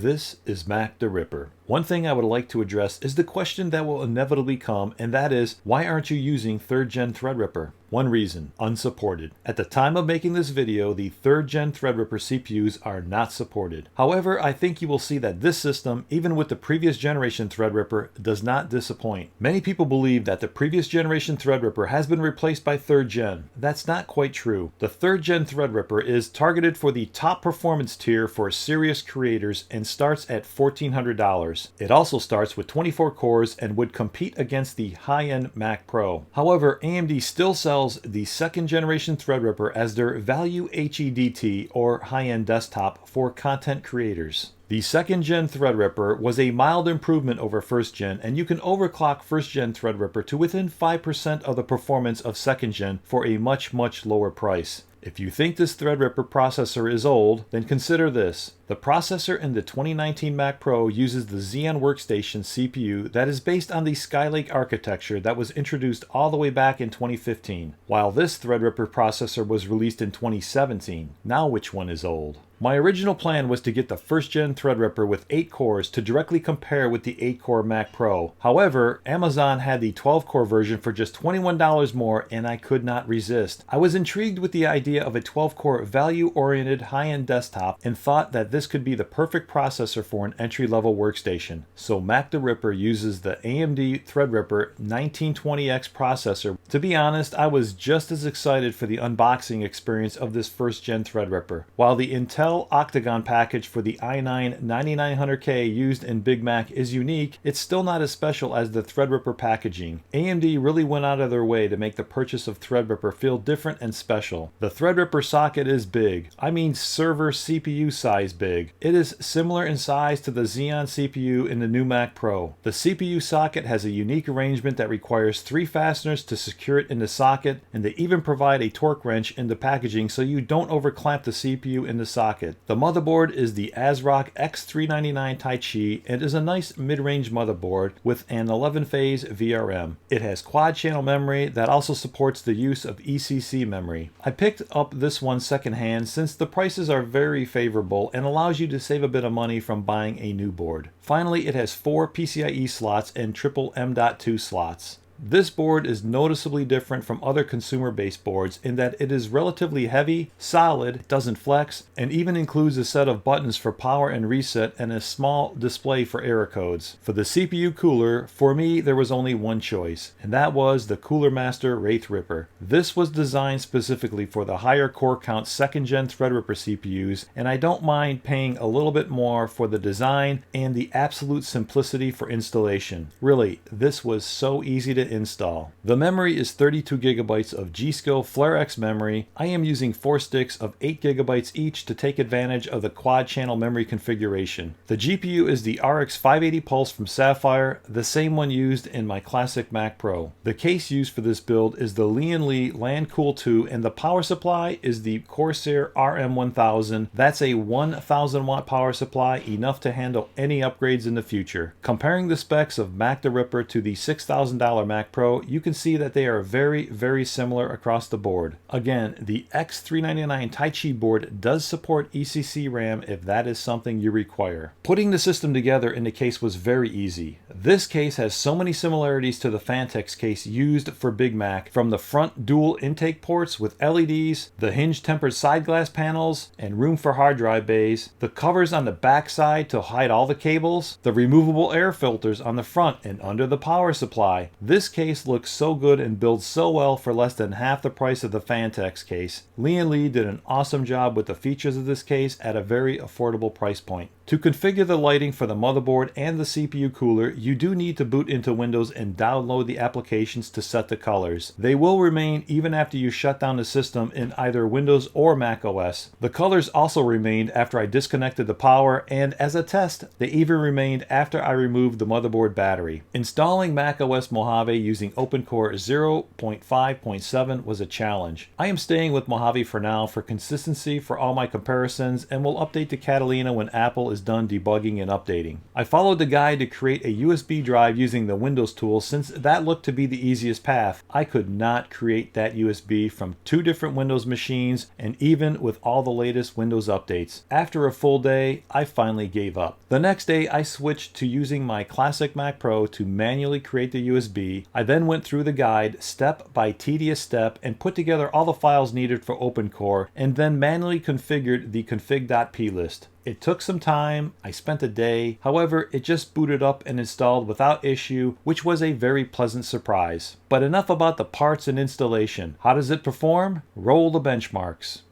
This is Mac the Ripper. One thing I would like to address is the question that will inevitably come, and that is, why aren't you using 3rd Gen Threadripper? One reason, unsupported. At the time of making this video, the 3rd Gen Threadripper CPUs are not supported. However, I think you will see that this system, even with the previous generation Threadripper, does not disappoint. Many people believe that the previous generation Threadripper has been replaced by 3rd Gen. That's not quite true. The 3rd Gen Threadripper is targeted for the top performance tier for serious creators and starts at $1,400. It also starts with 24 cores and would compete against the high-end Mac Pro. However, AMD still sells the 2nd generation Threadripper as their value HEDT or high-end desktop for content creators. The 2nd Gen Threadripper was a mild improvement over 1st Gen, and you can overclock 1st Gen Threadripper to within 5% of the performance of 2nd Gen for a much lower price. If you think this Threadripper processor is old, then consider this. The processor in the 2019 Mac Pro uses the Xeon Workstation CPU that is based on the Skylake architecture that was introduced all the way back in 2015, while this Threadripper processor was released in 2017. Now which one is old? My original plan was to get the 1st Gen Threadripper with 8 cores to directly compare with the 8-core Mac Pro. However, Amazon had the 12-core version for just $21 more, and I could not resist. I was intrigued with the idea of a 12-core value-oriented high-end desktop and thought that this could be the perfect processor for an entry-level workstation. So Mac the Ripper uses the AMD Threadripper 1920X processor. To be honest, I was just as excited for the unboxing experience of this 1st Gen Threadripper. While the Intel Octagon package for the i9 9900K used in Big Mac is unique, it's still not as special as the Threadripper packaging. AMD really went out of their way to make the purchase of Threadripper feel different and special. The Threadripper socket is big. I mean server CPU size big. It is similar in size to the Xeon CPU in the new Mac Pro. The CPU socket has a unique arrangement that requires 3 fasteners to secure it in the socket, and they even provide a torque wrench in the packaging so you don't overclamp the CPU in the socket. The motherboard is the ASRock X399 Taichi and is a nice mid-range motherboard with an 11-phase VRM. It has quad-channel memory that also supports the use of ECC memory. I picked up this one secondhand since the prices are very favorable and allows you to save a bit of money from buying a new board. Finally, it has 4 PCIe slots and triple M.2 slots. This board is noticeably different from other consumer-based boards in that it is relatively heavy, solid, doesn't flex, and even includes a set of buttons for power and reset and a small display for error codes. For the CPU cooler, for me there was only one choice, and that was the Cooler Master ThreadRipper. This was designed specifically for the higher core count 2nd Gen Threadripper CPUs, and I don't mind paying a little bit more for the design and the absolute simplicity for installation. Really, this was so easy to install. The memory is 32 gigabytes of G-Skill FlareX memory. I am using 4 sticks of 8 gigabytes each to take advantage of the quad channel memory configuration. The GPU is the RX 580 Pulse from Sapphire, the same one used in my classic Mac Pro. The case used for this build is the Lian Li LandCool 2, and the power supply is the Corsair RM1000. That's a 1000 watt power supply, enough to handle any upgrades in the future. Comparing the specs of Mac the Ripper to the $6,000 Mac Pro, you can see that they are very similar across the board. Again, the X399 Taichi board does support ECC RAM if that is something you require. Putting the system together in the case was very easy. This case has so many similarities to the Phanteks case used for Big Mac, from the front dual intake ports with LEDs, the hinge tempered side glass panels, and room for hard drive bays, the covers on the back side to hide all the cables, the removable air filters on the front and under the power supply. This case looks so good and builds so well for less than half the price of the Phanteks case. Lian Li did an awesome job with the features of this case at a very affordable price point. To configure the lighting for the motherboard and the CPU cooler, you do need to boot into Windows and download the applications to set the colors. They will remain even after you shut down the system in either Windows or Mac OS. The colors also remained after I disconnected the power, and as a test, they even remained after I removed the motherboard battery. Installing Mac OS Mojave using OpenCore 0.5.7 was a challenge. I am staying with Mojave for now for consistency for all my comparisons, and will update to Catalina when Apple is done debugging and updating. I followed the guide to create a USB drive using the Windows tool since that looked to be the easiest path. I could not create that USB from 2 different Windows machines and even with all the latest Windows updates. After a full day, I finally gave up. The next day, I switched to using my classic Mac Pro to manually create the USB. I then went through the guide step by tedious step and put together all the files needed for OpenCore and then manually configured the config.plist. It took some time, I spent a day, however it just booted up and installed without issue, which was a very pleasant surprise. But enough about the parts and installation. How does it perform? Roll the benchmarks.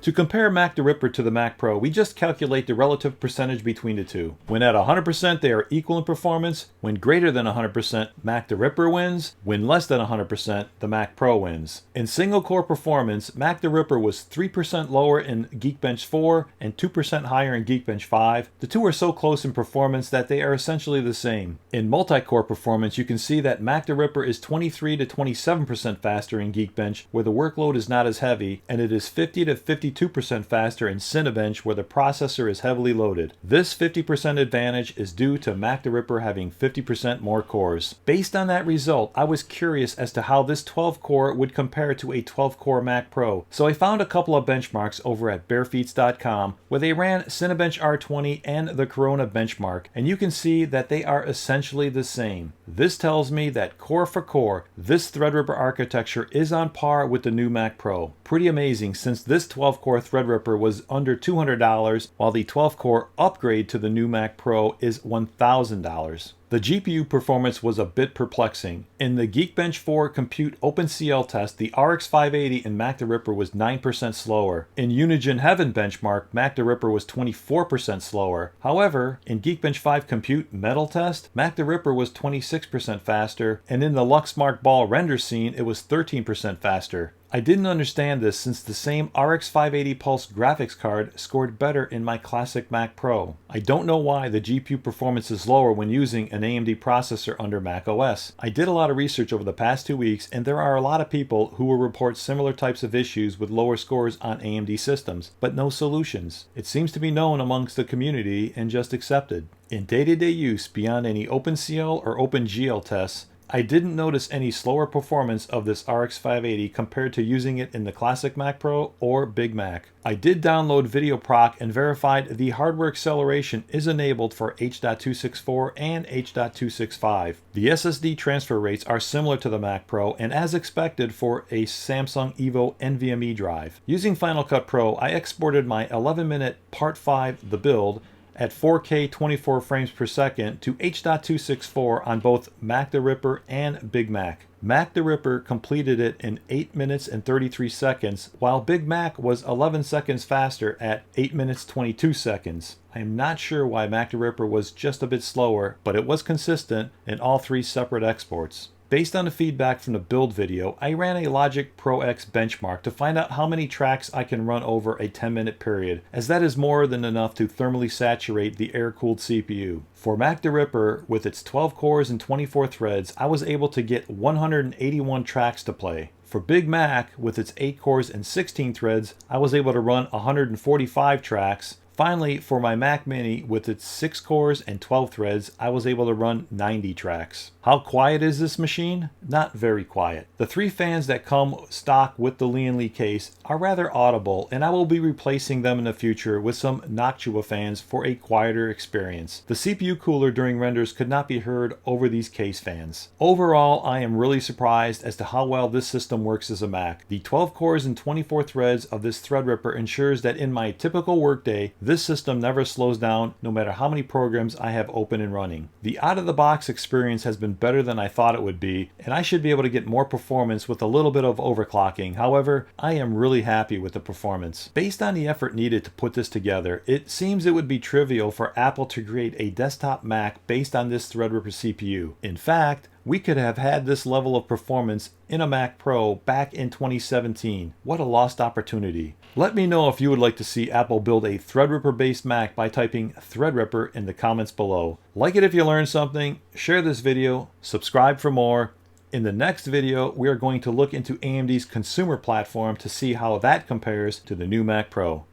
To compare MacThreadripper to the Mac Pro, we just calculate the relative percentage between the two. When at 100%, they are equal in performance. When greater than 100%, MacThreadripper wins. When less than 100%, the Mac Pro wins. In single-core performance, MacThreadripper was 3% lower in Geekbench 4 and 2% higher in Geekbench 5. The two are so close in performance that they are essentially the same. In multi-core performance, you can see that MacThreadripper is 23 to 27% faster in Geekbench, where the workload is not as heavy, and it is 50 to 52% faster in Cinebench, where the processor is heavily loaded. This 50% advantage is due to MacThreadripper having 50% more cores. Based on that result, I was curious as to how this 12-core would compare to a 12-core Mac Pro, so I found a couple of benchmarks over at barefeats.com where they ran Cinebench R20 and the Corona benchmark, and you can see that they are essentially the same. This tells me that core for core, this Threadripper architecture is on par with the new Mac Pro. Pretty amazing, since this 12-core Threadripper was under $200, while the 12-core upgrade to the new Mac Pro is $1,000. The GPU performance was a bit perplexing. In the Geekbench 4 Compute OpenCL test, the RX 580 in MacThreadripper was 9% slower. In Unigine Heaven benchmark, MacThreadripper was 24% slower. However, in Geekbench 5 Compute Metal test, MacThreadripper was 26% faster, and in the Luxmark Ball render scene, it was 13% faster. I didn't understand this since the same RX 580 Pulse graphics card scored better in my classic Mac Pro. I don't know why the GPU performance is lower when using an AMD processor under Mac OS. I did a lot of research over the past 2 weeks, and there are a lot of people who will report similar types of issues with lower scores on AMD systems, but no solutions. It seems to be known amongst the community and just accepted. In day-to-day use beyond any OpenCL or OpenGL tests, I didn't notice any slower performance of this RX 580 compared to using it in the classic Mac Pro or Big Mac. I did download VideoProc and verified the hardware acceleration is enabled for H.264 and H.265. The SSD transfer rates are similar to the Mac Pro and as expected for a Samsung Evo NVMe drive. Using Final Cut Pro, I exported my 11-minute Part 5 The Build at 4K 24 frames per second to H.264 on both MacThreadripper and Big Mac. MacThreadripper completed it in 8 minutes and 33 seconds, while Big Mac was 11 seconds faster at 8 minutes 22 seconds. I am not sure why MacThreadripper was just a bit slower, but it was consistent in all 3 separate exports. Based on the feedback from the build video, I ran a Logic Pro X benchmark to find out how many tracks I can run over a 10-minute period, as that is more than enough to thermally saturate the air-cooled CPU. For MacThreadripper, with its 12 cores and 24 threads, I was able to get 181 tracks to play. For Big Mac, with its 8 cores and 16 threads, I was able to run 145 tracks. Finally, for my Mac Mini with its 6 cores and 12 threads, I was able to run 90 tracks. How quiet is this machine? Not very quiet. The 3 fans that come stock with the Lian case are rather audible, and I will be replacing them in the future with some Noctua fans for a quieter experience. The CPU cooler during renders could not be heard over these case fans. Overall, I am really surprised as to how well this system works as a Mac. The 12 cores and 24 threads of this Threadripper ensures that in my typical workday, this system never slows down no matter how many programs I have open and running. The out-of-the-box experience has been better than I thought it would be, and I should be able to get more performance with a little bit of overclocking. However, I am really happy with the performance. Based on the effort needed to put this together, it seems it would be trivial for Apple to create a desktop Mac based on this Threadripper CPU. In fact, we could have had this level of performance in a Mac Pro back in 2017. What a lost opportunity. Let me know if you would like to see Apple build a Threadripper based Mac by typing Threadripper in the comments below. Like it if you learned something, share this video, subscribe for more. In the next video, we are going to look into AMD's consumer platform to see how that compares to the new Mac Pro.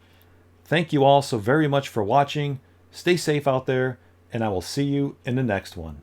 Thank you all so very much for watching. Stay safe out there, and I will see you in the next one.